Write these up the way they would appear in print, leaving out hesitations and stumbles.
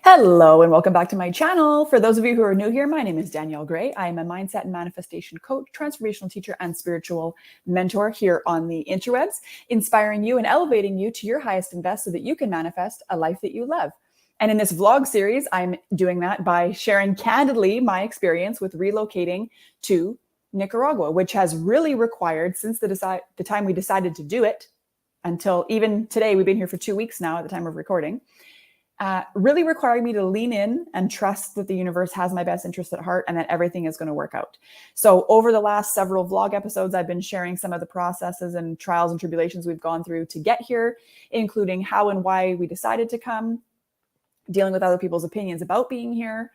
Hello and welcome back to my channel. For those of you who are new here, my name is Danielle Gray. I am a mindset and manifestation coach, transformational teacher, and spiritual mentor here on the interwebs, inspiring you and elevating you to your highest and best so that you can manifest a life that you love. And in this vlog series, I'm doing that by sharing candidly my experience with relocating to Nicaragua, which has really required, since the time we decided to do it, until even today, we've been here for 2 weeks now at the time of recording, really requiring me to lean in and trust that the universe has my best interest at heart and that everything is going to work out. So over the last several vlog episodes, I've been sharing some of the processes and trials and tribulations we've gone through to get here, including how and why we decided to come, dealing with other people's opinions about being here,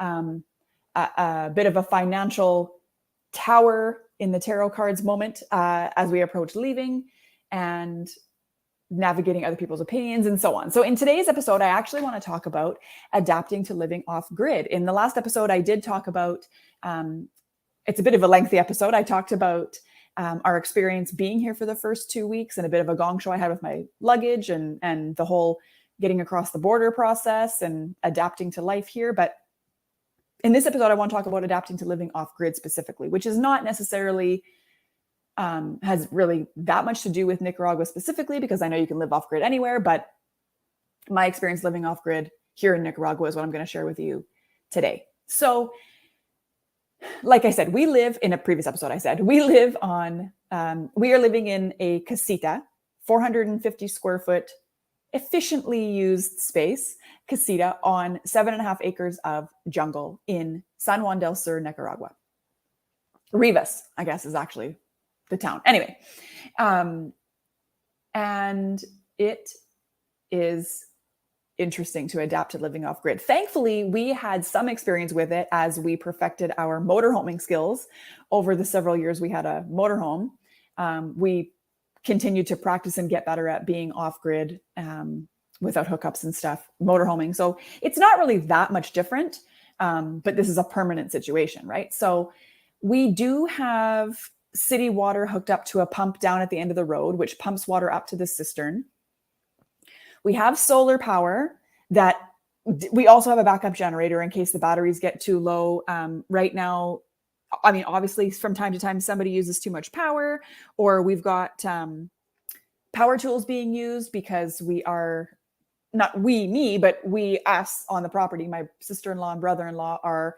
a bit of a financial tower in the tarot cards moment as we approach leaving, and navigating other people's opinions and so on. So in today's episode, I actually want to talk about adapting to living off grid. In the last episode, I did talk about, it's a bit of a lengthy episode. I talked about our experience being here for the first 2 weeks and a bit of a gong show I had with my luggage and the whole getting across the border process and adapting to life here. But in this episode, I want to talk about adapting to living off grid specifically, which is not necessarily has really that much to do with Nicaragua specifically, because I know you can live off grid anywhere, but my experience living off grid here in Nicaragua is what I'm going to share with you today. So like I said, we live in a previous episode, I said, we are living in a casita, 450 square foot, efficiently used space casita on 7.5 acres of jungle in San Juan del Sur, Nicaragua. Rivas, I guess, is actually the town. Anyway, and it is interesting to adapt to living off grid. Thankfully, we had some experience with it as we perfected our motorhoming skills over the several years we had a motorhome. We continued to practice and get better at being off grid without hookups and stuff, motorhoming. So it's not really that much different, but this is a permanent situation, right? So we do have city water hooked up to a pump down at the end of the road, which pumps water up to the cistern. We have solar power that we also have a backup generator in case the batteries get too low. Right now, I mean, obviously from time to time, somebody uses too much power, or we've got power tools being used because we are not me, but us on the property, my sister-in-law and brother-in-law are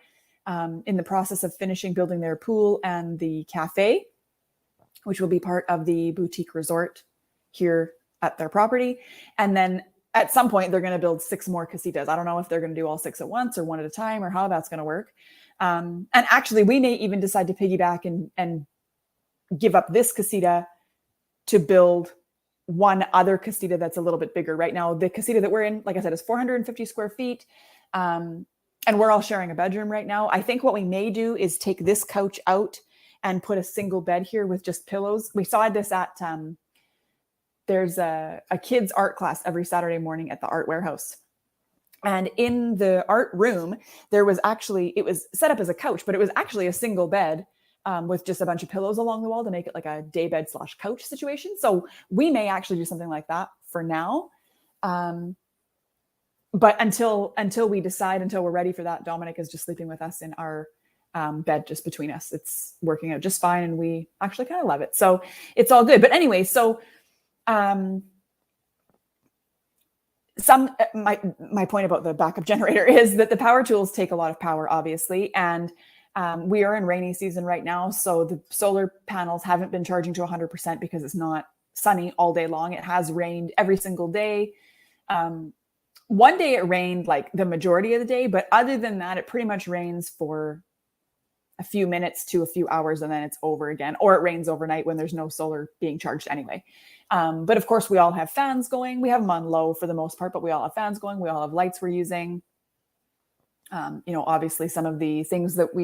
in the process of finishing building their pool and the cafe, which will be part of the boutique resort here at their property. And then at some point, they're going to build 6 more casitas. I don't know if they're going to do all 6 at once or one at a time or how that's going to work. And actually, we may even decide to piggyback and give up this casita to build one other casita that's a little bit bigger. Right now, the casita that we're in, like I said, is 450 square feet. And we're all sharing a bedroom right now. I think what we may do is take this couch out and put a single bed here with just pillows. We saw this at, there's a kids art class every Saturday morning at the art warehouse. And in the art room, there was actually, it was set up as a couch, but it was actually a single bed with just a bunch of pillows along the wall to make it like a day bed / couch situation. So we may actually do something like that for now. But until we decide, until we're ready for that, Dominic is just sleeping with us in our bed just between us. It's working out just fine. And we actually kind of love it. So it's all good. But anyway, so my point about the backup generator is that the power tools take a lot of power, obviously. And we are in rainy season right now. So the solar panels haven't been charging to 100% because it's not sunny all day long. It has rained every single day. One day it rained like the majority of the day, but other than that, it pretty much rains for a few minutes to a few hours and then it's over again, or it rains overnight when there's no solar being charged anyway. But of course we all have fans going. We have them on low for the most part, but we all have fans going. We all have lights we're using. Obviously some of the things that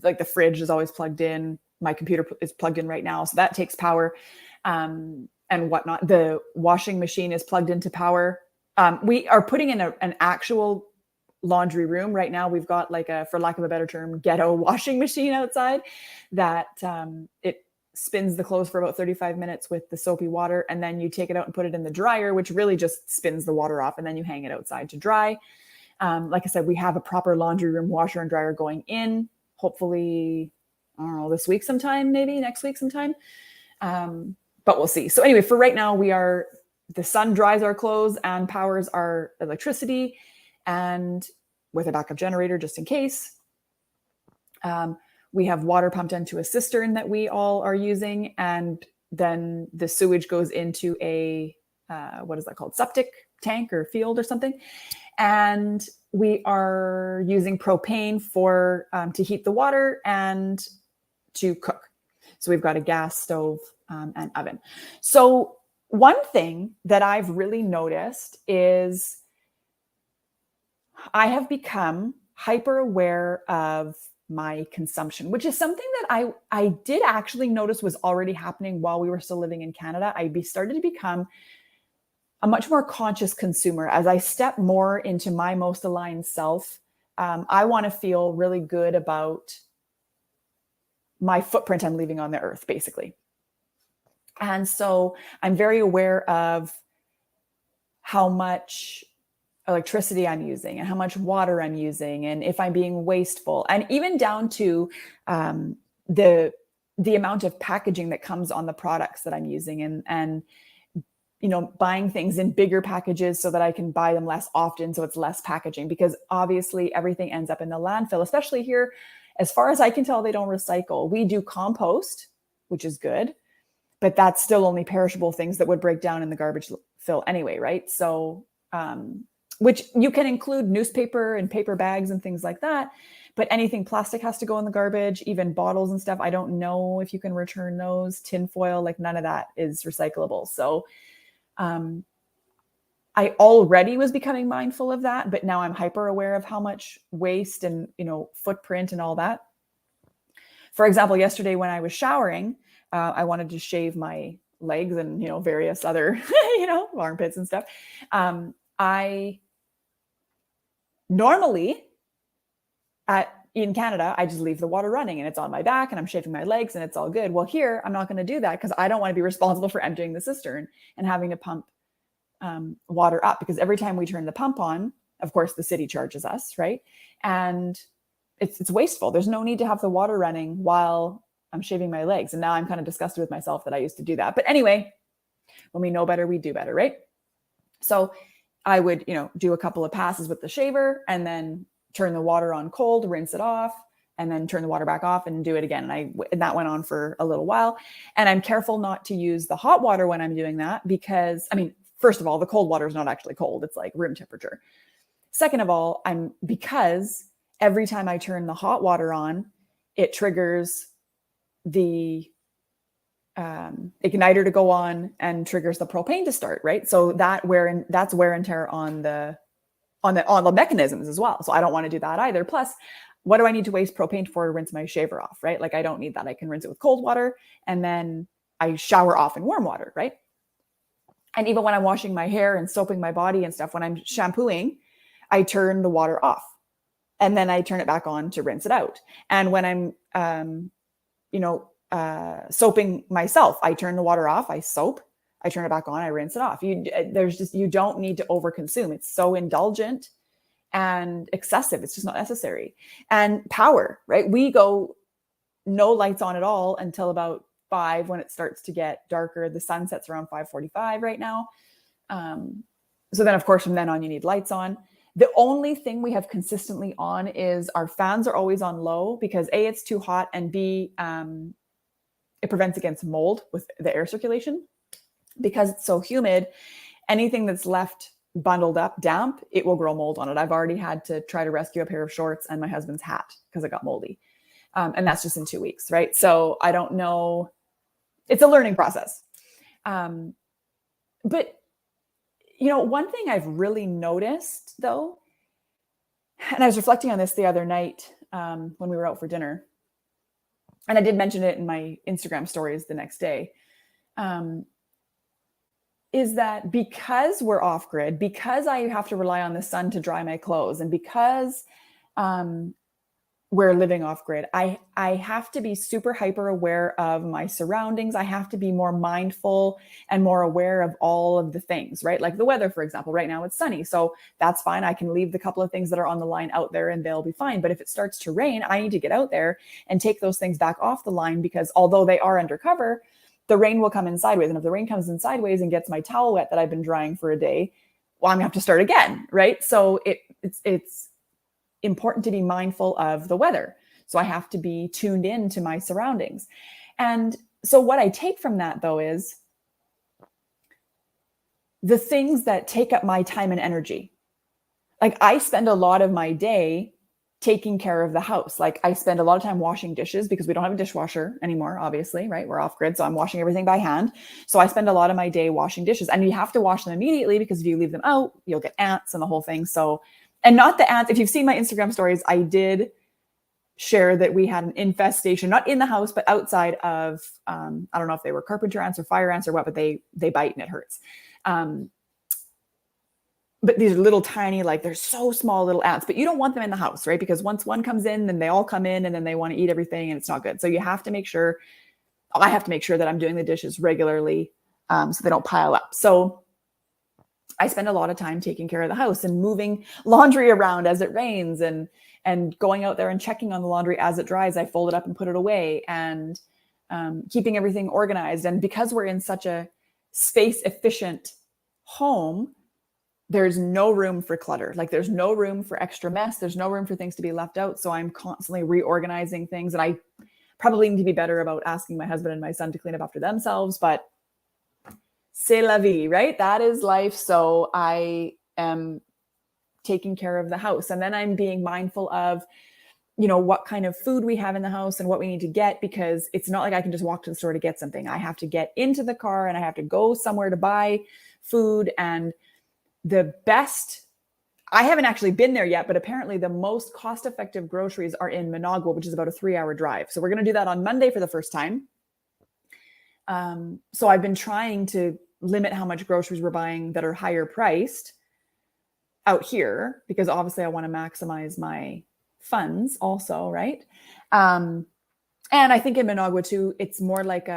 like the fridge is always plugged in. My computer is plugged in right now. So that takes power and whatnot. The washing machine is plugged into power. We are putting in an actual laundry room right now. We've got like for lack of a better term, ghetto washing machine outside that it spins the clothes for about 35 minutes with the soapy water. And then you take it out and put it in the dryer, which really just spins the water off. And then you hang it outside to dry. Like I said, we have a proper laundry room, washer and dryer going in, hopefully, I don't know, this week sometime, maybe next week sometime. But we'll see. So anyway, for right now, the sun dries our clothes and powers our electricity, and with a backup generator just in case. We have water pumped into a cistern that we all are using, and then the sewage goes into a, what is that called? Septic tank or field or something. And we are using propane for to heat the water and to cook. So we've got a gas stove and oven. So one thing that I've really noticed is I have become hyper aware of my consumption, which is something that I did actually notice was already happening while we were still living in Canada. I started to become a much more conscious consumer as I step more into my most aligned self. I want to feel really good about my footprint I'm leaving on the earth, basically. And so I'm very aware of how much electricity I'm using and how much water I'm using, and if I'm being wasteful, and even down to the amount of packaging that comes on the products that I'm using, and buying things in bigger packages so that I can buy them less often, so it's less packaging, because obviously everything ends up in the landfill, especially here. As far as I can tell, they don't recycle. We do compost, which is good, but that's still only perishable things that would break down in the garbage fill anyway, right? So which you can include newspaper and paper bags and things like that, but anything plastic has to go in the garbage, even bottles and stuff. I don't know if you can return those. Tin foil, like none of that is recyclable. So I already was becoming mindful of that, but now I'm hyper aware of how much waste and, footprint and all that. For example, yesterday when I was showering, I wanted to shave my legs and, various other, armpits and stuff. I normally in Canada, I just leave the water running and it's on my back and I'm shaving my legs and it's all good. Well, here, I'm not going to do that because I don't want to be responsible for emptying the cistern and having to pump water up, because every time we turn the pump on, of course, the city charges us, right? And it's wasteful. There's no need to have the water running while I'm shaving my legs. And now I'm kind of disgusted with myself that I used to do that. But anyway, when we know better, we do better, right? So I would, do a couple of passes with the shaver and then turn the water on cold, rinse it off, and then turn the water back off and do it again. And that went on for a little while. And I'm careful not to use the hot water when I'm doing that because, first of all, the cold water is not actually cold. It's like room temperature. Second of all, because every time I turn the hot water on, it triggers the igniter to go on and triggers the propane to start, right? So that's wear and tear on the mechanisms as well. So I don't want to do that either. Plus, what do I need to waste propane for to rinse my shaver off, right? Like I don't need that. I can rinse it with cold water and then I shower off in warm water, right? And even when I'm washing my hair and soaping my body and stuff, when I'm shampooing, I turn the water off and then I turn it back on to rinse it out. And when I'm, soaping myself, I turn the water off, I soap, I turn it back on, I rinse it off. You don't need to overconsume. It's so indulgent and excessive. It's just not necessary. And power, right? We go no lights on at all until about 5 when it starts to get darker. The sun sets around 5:45 right now. So then, of course, from then on, you need lights on. The only thing we have consistently on is our fans are always on low because A, it's too hot, and B, it prevents against mold with the air circulation. Because it's so humid, anything that's left bundled up damp, it will grow mold on it. I've already had to try to rescue a pair of shorts and my husband's hat because it got moldy. And that's just in 2 weeks, right? So I don't know. It's a learning process. But, one thing I've really noticed though, and I was reflecting on this the other night when we were out for dinner, and I did mention it in my Instagram stories the next day, is that because we're off grid, because I have to rely on the sun to dry my clothes, and because we're living off grid. I have to be super hyper aware of my surroundings. I have to be more mindful and more aware of all of the things, right? Like the weather, for example. Right now it's sunny, so that's fine. I can leave the couple of things that are on the line out there and they'll be fine. But if it starts to rain, I need to get out there and take those things back off the line, because although they are under cover, the rain will come in sideways. And if the rain comes in sideways and gets my towel wet that I've been drying for a day, well, I'm gonna have to start again, right? So it's important to be mindful of the weather. So I have to be tuned in to my surroundings. And so what I take from that, though, is the things that take up my time and energy. Like I spend a lot of my day taking care of the house. Like I spend a lot of time washing dishes because we don't have a dishwasher anymore, obviously, right? We're off grid. So I'm washing everything by hand. So I spend a lot of my day washing dishes, and you have to wash them immediately because if you leave them out, you'll get ants and the whole thing. So, and not the ants. If you've seen my Instagram stories, I did share that we had an infestation, not in the house, but outside of, I don't know if they were carpenter ants or fire ants or what, but they bite and it hurts. But these are little tiny, like they're so small little ants, but you don't want them in the house, right? Because once one comes in, then they all come in and then they want to eat everything and it's not good. So you have to make sure, I have to make sure that I'm doing the dishes regularly so they don't pile up. So I spend a lot of time taking care of the house and moving laundry around as it rains and going out there and checking on the laundry as it dries. I fold it up and put it away and keeping everything organized. And because we're in such a space efficient home, there's no room for clutter. Like there's no room for extra mess. There's no room for things to be left out. So I'm constantly reorganizing things. And I probably need to be better about asking my husband and my son to clean up after themselves, but c'est la vie, right? That is life. So I am taking care of the house. And then I'm being mindful of, you know, what kind of food we have in the house and what we need to get, because it's not like I can just walk to the store to get something. I have to get into the car and I have to go somewhere to buy food. And the best, I haven't actually been there yet, but apparently the most cost-effective groceries are in Managua, which is about a 3-hour drive. So we're going to do that on Monday for the first time. So I've been trying to limit how much groceries we're buying that are higher priced out here, because obviously I want to maximize my funds also, right? And I think in Managua too, it's more like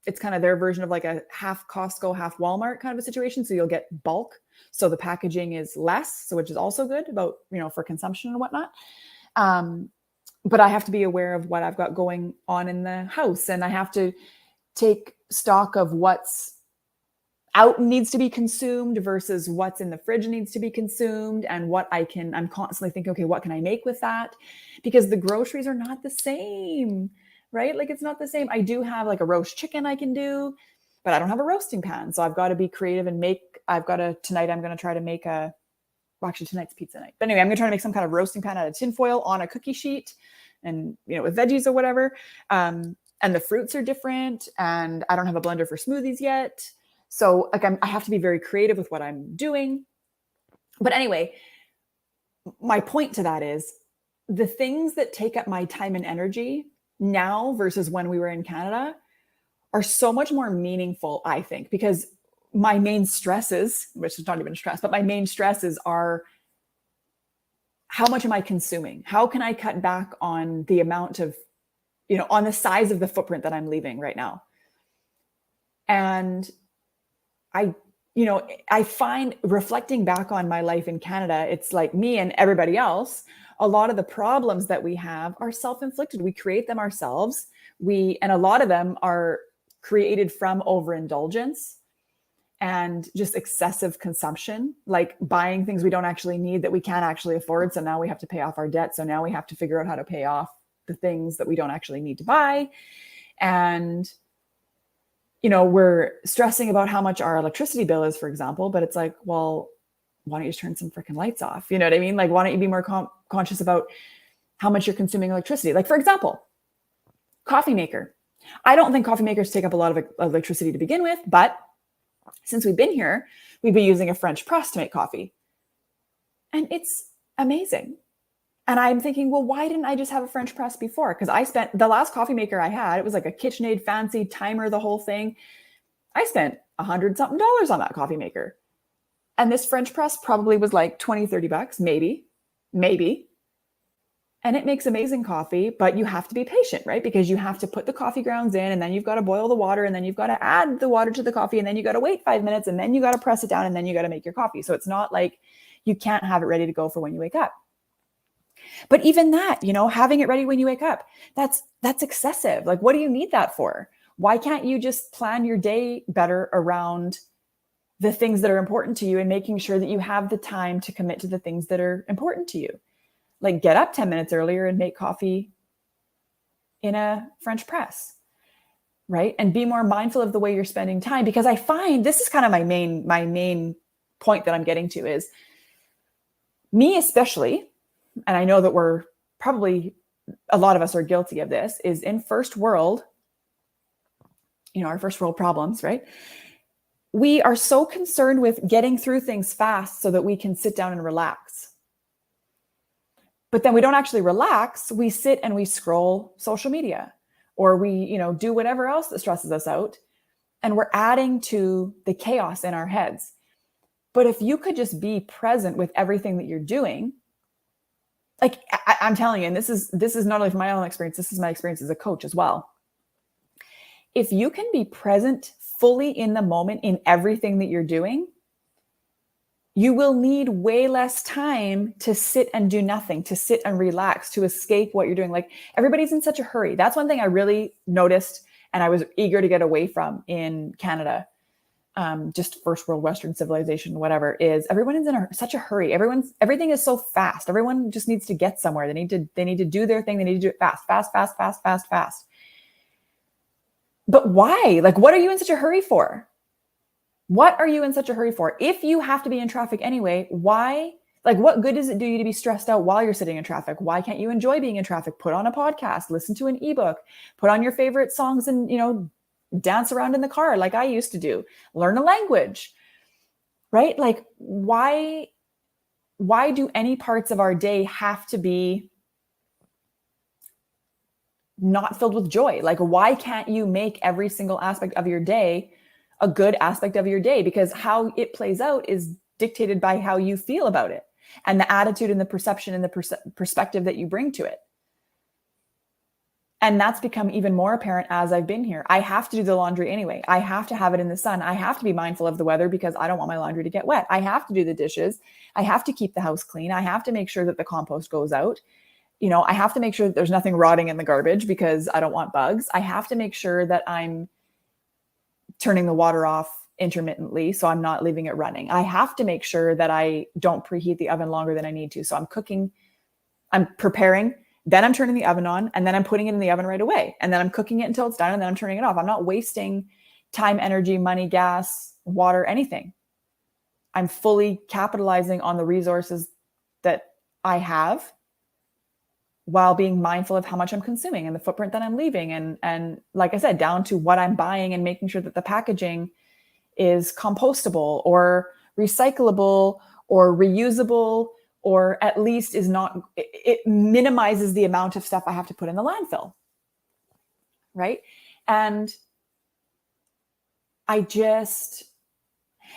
it's kind of their version of like a half Costco, half Walmart kind of a situation. So you'll get bulk. So the packaging is less, so which is also good about, you know, for consumption and whatnot. But I have to be aware of what I've got going on in the house, and I have to take stock of what's out needs to be consumed versus what's in the fridge needs to be consumed, and what I'm constantly thinking, okay, what can I make with that? Because the groceries are not the same, right? Like it's not the same. I do have like a roast chicken I can do, but I don't have a roasting pan. So I've got to be creative and tonight I'm going to try to make actually tonight's pizza night. But anyway, I'm going to try to make some kind of roasting pan out of tinfoil on a cookie sheet and, you know, with veggies or whatever. And the fruits are different, and I don't have a blender for smoothies yet. So like I have to be very creative with what I'm doing. But anyway, my point to that is the things that take up my time and energy now versus when we were in Canada are so much more meaningful, I think, because my main stresses, which is not even stress, but my main stresses are, how much am I consuming? How can I cut back on the amount of, you know, on the size of the footprint that I'm leaving right now? And I find, reflecting back on my life in Canada, it's like me and everybody else, a lot of the problems that we have are self-inflicted. We create them ourselves. And a lot of them are created from overindulgence and just excessive consumption, like buying things we don't actually need that we can't actually afford. So now we have to pay off our debt. So now we have to figure out how to pay off the things that we don't actually need to buy. And, you know, we're stressing about how much our electricity bill is, for example, but it's like, well, why don't you just turn some freaking lights off? You know what I mean? Like, why don't you be more conscious about how much you're consuming electricity? Like, for example, coffee maker. I don't think coffee makers take up a lot of electricity to begin with, but since we've been here, we've been using a French press to make coffee. And it's amazing. And I'm thinking, well, why didn't I just have a French press before? Because I spent the last coffee maker I had, it was like a KitchenAid fancy timer, the whole thing. I spent $100-something on that coffee maker. And this French press probably was like $20, $30, maybe. and it makes amazing coffee, but you have to be patient, right? Because you have to put the coffee grounds in, and then you've got to boil the water, and then you've got to add the water to the coffee, and then you got to wait 5 minutes, and then you got to press it down, and then you got to make your coffee. So it's not like you can't have it ready to go for when you wake up. But even that, having it ready when you wake up, that's excessive. Like, what do you need that for? Why can't you just plan your day better around the things that are important to you and making sure that you have the time to commit to the things that are important to you? Like, get up 10 minutes earlier and make coffee in a French press, right? And be more mindful of the way you're spending time, because I find this is kind of my main point that I'm getting to is me, especially, and I know that we're probably, a lot of us are guilty of this, is in first world, our first world problems, right? We are so concerned with getting through things fast so that we can sit down and relax. But then we don't actually relax. We sit and we scroll social media, or we, do whatever else that stresses us out. And we're adding to the chaos in our heads. But if you could just be present with everything that you're doing, like I'm telling you, and this is not only from my own experience, this is my experience as a coach as well. If you can be present fully in the moment in everything that you're doing, you will need way less time to sit and do nothing, to sit and relax, to escape what you're doing. Like, everybody's in such a hurry. That's one thing I really noticed, and I was eager to get away from in Canada. Just first world Western civilization, whatever, is everyone is in such a hurry. Everything is so fast. Everyone just needs to get somewhere. They need to do their thing. They need to do it fast. But why? Like, what are you in such a hurry for? What are you in such a hurry for? If you have to be in traffic anyway, why? Like, what good does it do you to be stressed out while you're sitting in traffic? Why can't you enjoy being in traffic? Put on a podcast, listen to an ebook, put on your favorite songs, and, dance around in the car like I used to do. Learn a language, right? Like, why do any parts of our day have to be not filled with joy? Like, why can't you make every single aspect of your day a good aspect of your day? Because how it plays out is dictated by how you feel about it, and the attitude and the perception and the perspective that you bring to it. And that's become even more apparent as I've been here. I have to do the laundry anyway. I have to have it in the sun. I have to be mindful of the weather because I don't want my laundry to get wet. I have to do the dishes. I have to keep the house clean. I have to make sure that the compost goes out. I have to make sure that there's nothing rotting in the garbage because I don't want bugs. I have to make sure that I'm turning the water off intermittently so I'm not leaving it running. I have to make sure that I don't preheat the oven longer than I need to. So I'm cooking, I'm preparing, then I'm turning the oven on, and then I'm putting it in the oven right away. And then I'm cooking it until it's done, and then I'm turning it off. I'm not wasting time, energy, money, gas, water, anything. I'm fully capitalizing on the resources that I have while being mindful of how much I'm consuming and the footprint that I'm leaving. And like I said, down to what I'm buying and making sure that the packaging is compostable or recyclable or reusable, or at least is not, it minimizes the amount of stuff I have to put in the landfill. Right. And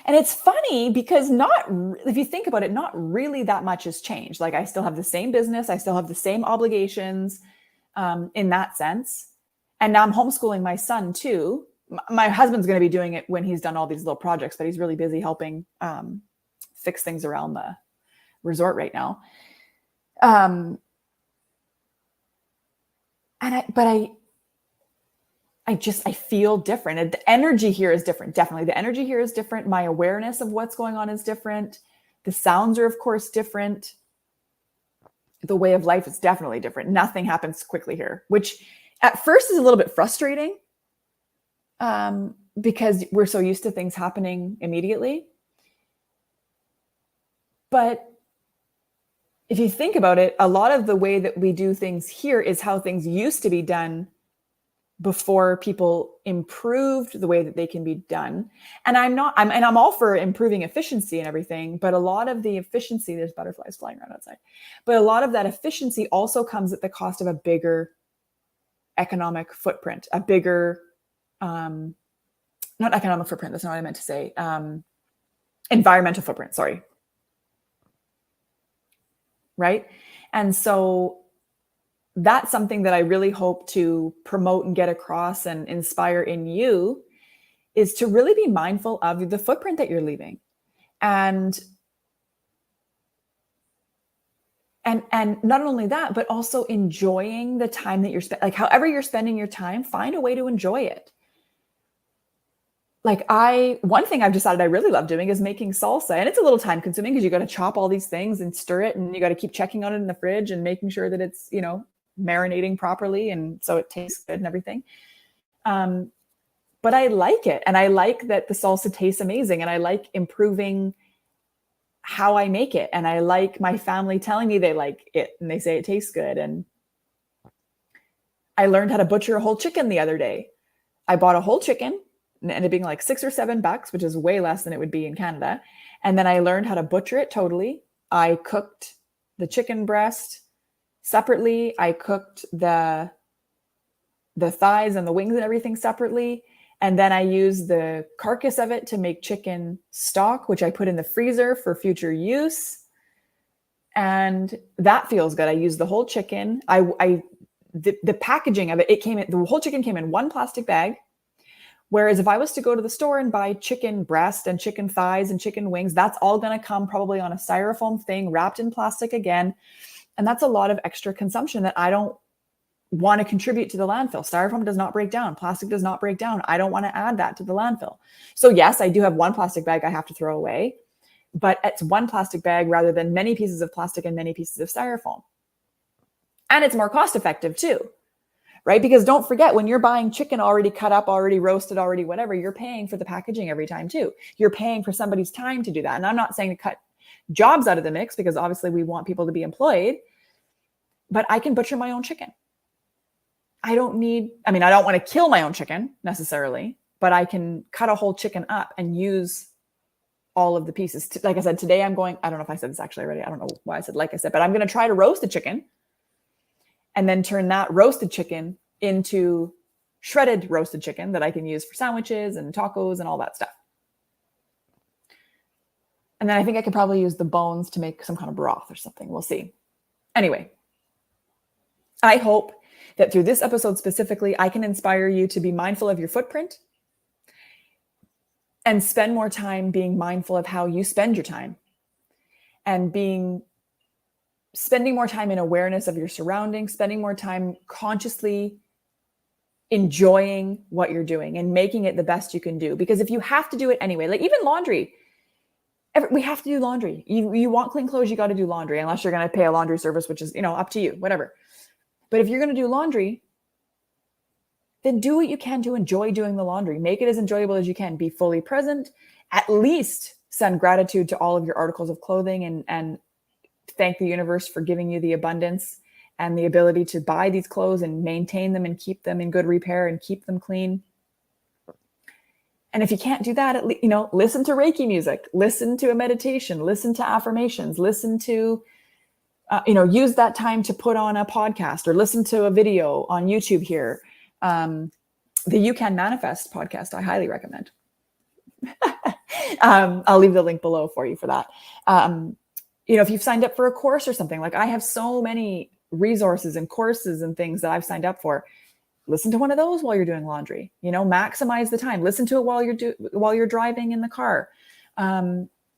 and it's funny because if you think about it, not really that much has changed. Like, I still have the same business. I still have the same obligations in that sense. And now I'm homeschooling my son too. My husband's going to be doing it when he's done all these little projects, but he's really busy helping fix things around the resort right now. I feel different. And the energy here is different. Definitely. The energy here is different. My awareness of what's going on is different. The sounds are, of course, different. The way of life is definitely different. Nothing happens quickly here, which at first is a little bit frustrating because we're so used to things happening immediately. But if you think about it, a lot of the way that we do things here is how things used to be done before people improved the way that they can be done. And I'm all for improving efficiency and everything, but a lot of the efficiency, there's butterflies flying around outside, but a lot of that efficiency also comes at the cost of a bigger economic footprint, a bigger, not economic footprint, that's not what I meant to say, environmental footprint, sorry. Right? And so that's something that I really hope to promote and get across and inspire in you, is to really be mindful of the footprint that you're leaving. And not only that, but also enjoying the time that you're spending, like however you're spending your time, find a way to enjoy it. Like one thing I've decided I really love doing is making salsa, and it's a little time consuming because you got to chop all these things and stir it, and you got to keep checking on it in the fridge and making sure that it's, marinating properly. And so it tastes good and everything. But I like it. And I like that the salsa tastes amazing, and I like improving how I make it. And I like my family telling me they like it and they say it tastes good. And I learned how to butcher a whole chicken the other day. I bought a whole chicken, and it ended up being like $6 or $7, which is way less than it would be in Canada. And then I learned how to butcher it totally. I cooked the chicken breast separately. I cooked the thighs and the wings and everything separately. And then I used the carcass of it to make chicken stock, which I put in the freezer for future use. And that feels good. I used the whole chicken. The packaging of it, the whole chicken came in one plastic bag. Whereas if I was to go to the store and buy chicken breast and chicken thighs and chicken wings, that's all going to come probably on a styrofoam thing wrapped in plastic again. And that's a lot of extra consumption that I don't want to contribute to the landfill. Styrofoam does not break down. Plastic does not break down. I don't want to add that to the landfill. So yes, I do have one plastic bag I have to throw away, but it's one plastic bag rather than many pieces of plastic and many pieces of styrofoam. And it's more cost effective too. Right? Because don't forget, when you're buying chicken already cut up, already roasted, already whatever, you're paying for the packaging every time too. You're paying for somebody's time to do that. And I'm not saying to cut jobs out of the mix, because obviously we want people to be employed, but I can butcher my own chicken. I don't want to kill my own chicken necessarily, but I can cut a whole chicken up and use all of the pieces. Like I said, today I don't know if I said this actually already. I don't know why I said, like I said, but I'm going to try to roast the chicken, and then turn that roasted chicken into shredded roasted chicken that I can use for sandwiches and tacos and all that stuff. And then I think I could probably use the bones to make some kind of broth or something. We'll see. Anyway, I hope that through this episode specifically, I can inspire you to be mindful of your footprint and spend more time being mindful of how you spend your time, and spending more time in awareness of your surroundings, spending more time consciously enjoying what you're doing and making it the best you can do. Because if you have to do it anyway, like even laundry, we have to do laundry. You want clean clothes, you got to do laundry, unless you're going to pay a laundry service, which is, up to you, whatever. But if you're going to do laundry, then do what you can to enjoy doing the laundry. Make it as enjoyable as you can. Be fully present. At least send gratitude to all of your articles of clothing and thank the universe for giving you the abundance and the ability to buy these clothes and maintain them and keep them in good repair and keep them clean. And if you can't do that, listen to Reiki music, listen to a meditation, listen to affirmations, listen to, use that time to put on a podcast or listen to a video on YouTube here. The You Can Manifest podcast, I highly recommend. I'll leave the link below for you for that. If you've signed up for a course or something, like I have so many resources and courses and things that I've signed up for. Listen to one of those while you're doing laundry, maximize the time. Listen to it while you're driving in the car.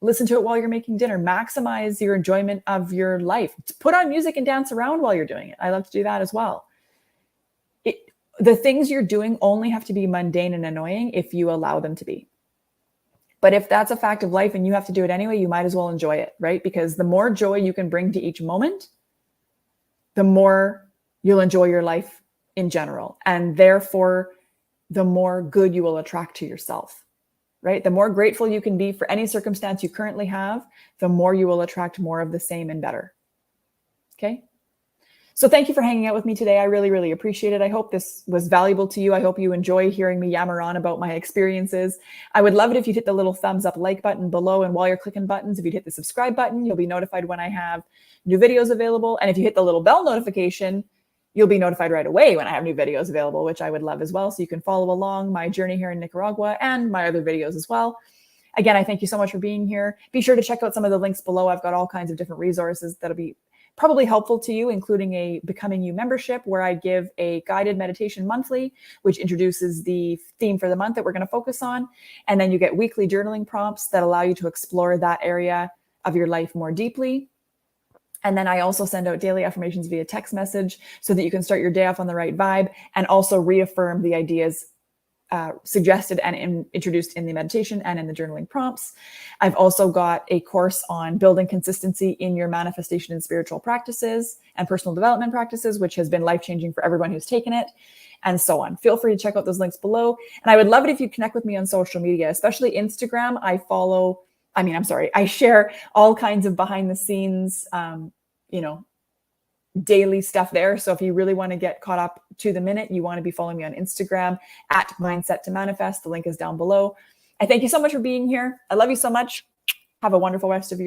Listen to it while you're making dinner. Maximize your enjoyment of your life. Put on music and dance around while you're doing it. I love to do that as well. The things you're doing only have to be mundane and annoying if you allow them to be. But if that's a fact of life and you have to do it anyway, you might as well enjoy it, right? Because the more joy you can bring to each moment, the more you'll enjoy your life in general. And therefore, the more good you will attract to yourself, right? The more grateful you can be for any circumstance you currently have, the more you will attract more of the same and better. Okay? So thank you for hanging out with me today. I really, really appreciate it. I hope this was valuable to you. I hope you enjoy hearing me yammer on about my experiences. I would love it if you'd hit the little thumbs up like button below. And while you're clicking buttons, if you'd hit the subscribe button, you'll be notified when I have new videos available. And if you hit the little bell notification, you'll be notified right away when I have new videos available, which I would love as well. So you can follow along my journey here in Nicaragua and my other videos as well. Again, I thank you so much for being here. Be sure to check out some of the links below. I've got all kinds of different resources that'll be probably helpful to you, including a Becoming You membership, where I give a guided meditation monthly, which introduces the theme for the month that we're going to focus on. And then you get weekly journaling prompts that allow you to explore that area of your life more deeply. And then I also send out daily affirmations via text message so that you can start your day off on the right vibe, and also reaffirm the ideas suggested and introduced in the meditation and in the journaling prompts. I've also got a course on building consistency in your manifestation and spiritual practices and personal development practices, which has been life-changing for everyone who's taken it, and so on. Feel free to check out those links below. And I would love it if you connect with me on social media, especially Instagram. I share all kinds of behind the scenes, daily stuff there. So if you really want to get caught up to the minute, you want to be following me on Instagram at Mindset to Manifest. The link is down below. I thank you so much for being here. I love you so much. Have a wonderful rest of your day.